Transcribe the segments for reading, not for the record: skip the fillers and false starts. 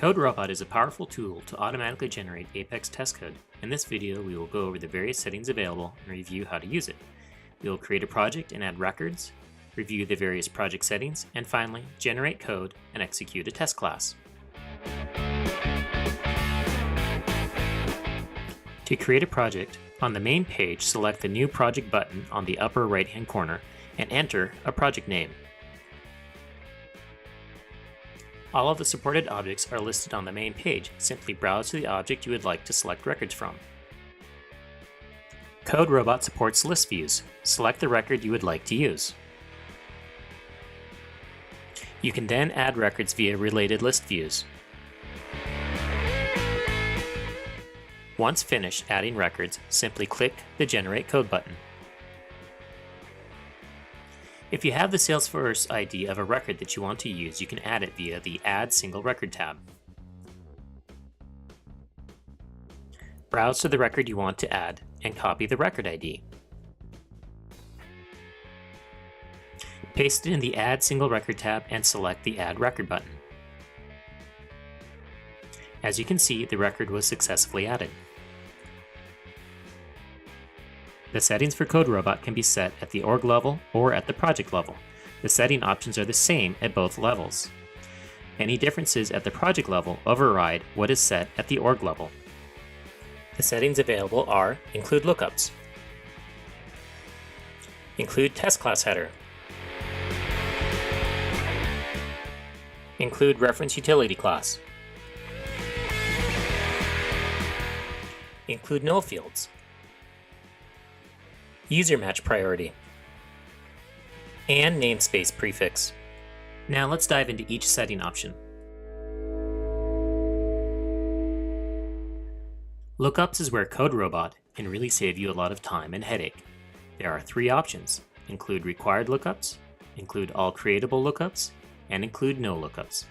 CodeRobot is a powerful tool to automatically generate Apex test code. In this video, we will go over the various settings available and review how to use it. We will create a project and add records, review the various project settings, and finally, generate code and execute a test class. To create a project, on the main page, select the New Project button on the upper right-hand corner and enter a project name. All of the supported objects are listed on the main page. Simply browse to the object you would like to select records from. CodeRobot supports list views. Select the record you would like to use. You can then add records via related list views. Once finished adding records, simply click the Generate Code button. If you have the Salesforce ID of a record that you want to use, you can add it via the Add Single Record tab. Browse to the record you want to add and copy the record ID. Paste it in the Add Single Record tab and select the Add Record button. As you can see, the record was successfully added. The settings for CodeRobot can be set at the org level or at the project level. The setting options are the same at both levels. Any differences at the project level override what is set at the org level. The settings available are Include Lookups, Include Test Class Header, Include Reference Utility Class, Include Null Fields, User Match Priority, and Namespace Prefix. Now let's dive into each setting option. Lookups is where CodeRobot can really save you a lot of time and headache. There are three options: Include Required Lookups, Include All Creatable Lookups, and Include No Lookups.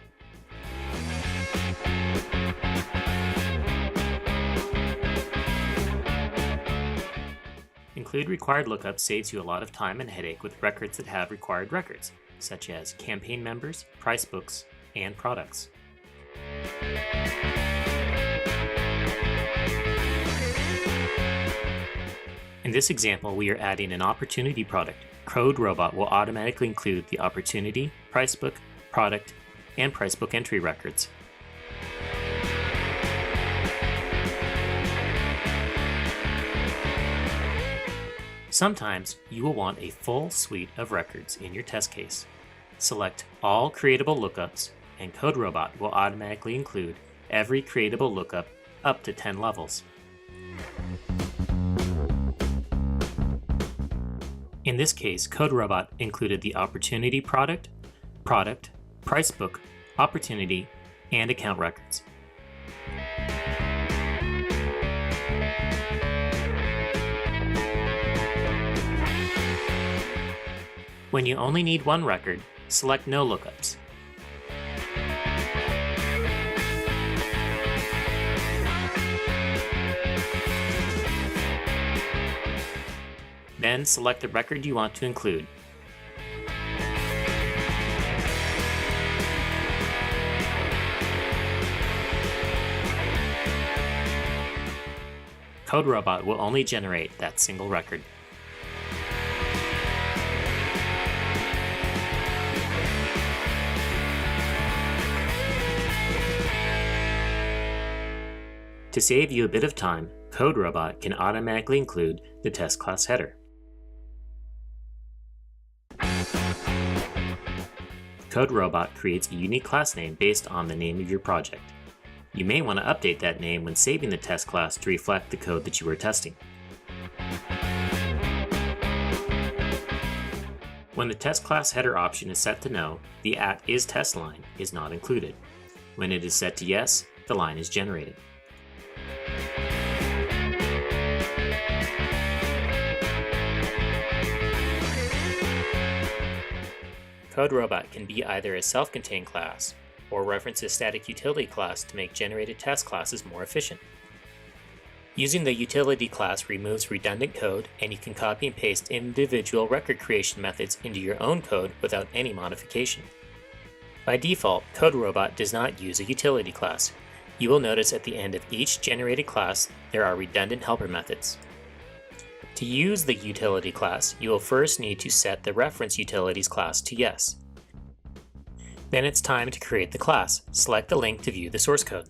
Include Required Lookups saves you a lot of time and headache with records that have required records, such as campaign members, price books, and products. In this example, we are adding an opportunity product. CodeRobot will automatically include the opportunity, price book, product, and price book entry records. Sometimes you will want a full suite of records in your test case. Select All Creatable Lookups, and CodeRobot will automatically include every creatable lookup up to 10 levels. In this case, CodeRobot included the opportunity product, price book, opportunity, and account records. When you only need one record, select No Lookups. Then select the record you want to include. CodeRobot will only generate that single record. To save you a bit of time, CodeRobot can automatically include the test class header. CodeRobot creates a unique class name based on the name of your project. You may want to update that name when saving the test class to reflect the code that you are testing. When the test class header option is set to no, the @isTest line is not included. When it is set to yes, the line is generated. CodeRobot can be either a self-contained class or reference a static utility class to make generated test classes more efficient. Using the utility class removes redundant code, and you can copy and paste individual record creation methods into your own code without any modification. By default, CodeRobot does not use a utility class. You will notice at the end of each generated class, there are redundant helper methods. To use the utility class, you will first need to set the reference utilities class to yes. Then it's time to create the class. Select the link to view the source code.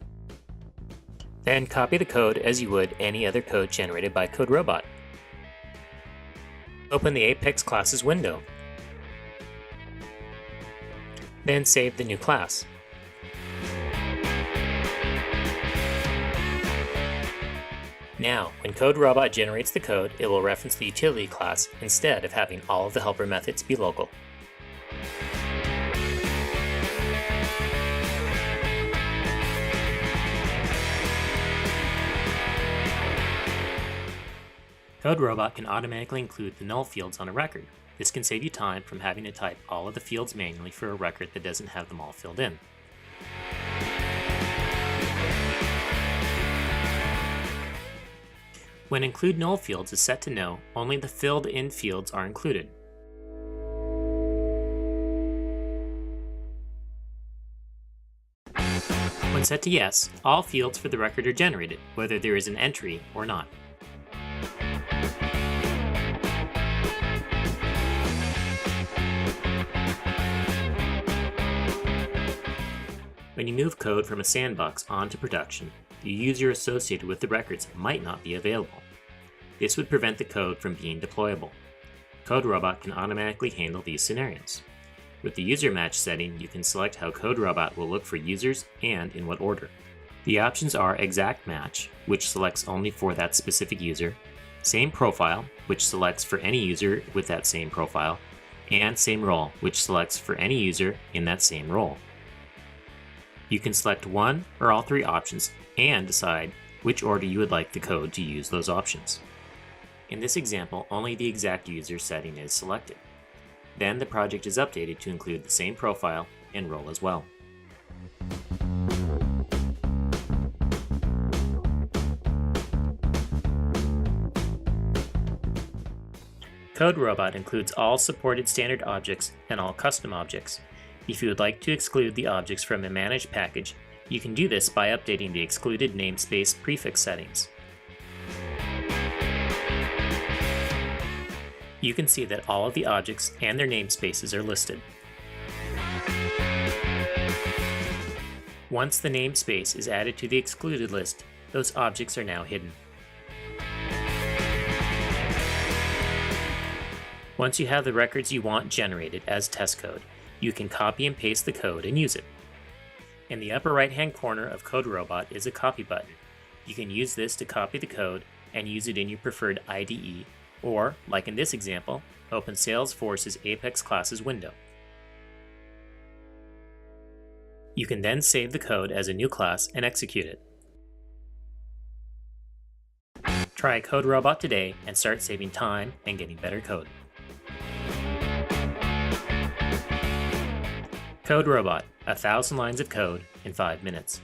Then copy the code as you would any other code generated by CodeRobot. Open the Apex classes window. Then save the new class. Now, when CodeRobot generates the code, it will reference the utility class instead of having all of the helper methods be local. CodeRobot can automatically include the null fields on a record. This can save you time from having to type all of the fields manually for a record that doesn't have them all filled in. When include null fields is set to no, only the filled in fields are included. When set to yes, all fields for the record are generated, whether there is an entry or not. When you move code from a sandbox onto production, the user associated with the records might not be available. This would prevent the code from being deployable. CodeRobot can automatically handle these scenarios. With the user match setting, you can select how CodeRobot will look for users and in what order. The options are exact match, which selects only for that specific user, same profile, which selects for any user with that same profile, and same role, which selects for any user in that same role. You can select one or all three options and decide which order you would like the code to use those options. In this example, only the exact user setting is selected. Then the project is updated to include the same profile and role as well. CodeRobot includes all supported standard objects and all custom objects. If you would like to exclude the objects from a managed package, you can do this by updating the excluded namespace prefix settings. You can see that all of the objects and their namespaces are listed. Once the namespace is added to the excluded list, those objects are now hidden. Once you have the records you want generated as test code, you can copy and paste the code and use it. In the upper right-hand corner of CodeRobot is a copy button. You can use this to copy the code and use it in your preferred IDE, or, like in this example, open Salesforce's Apex classes window. You can then save the code as a new class and execute it. Try CodeRobot today and start saving time and getting better code. CodeRobot, 1,000 lines of code in 5 minutes.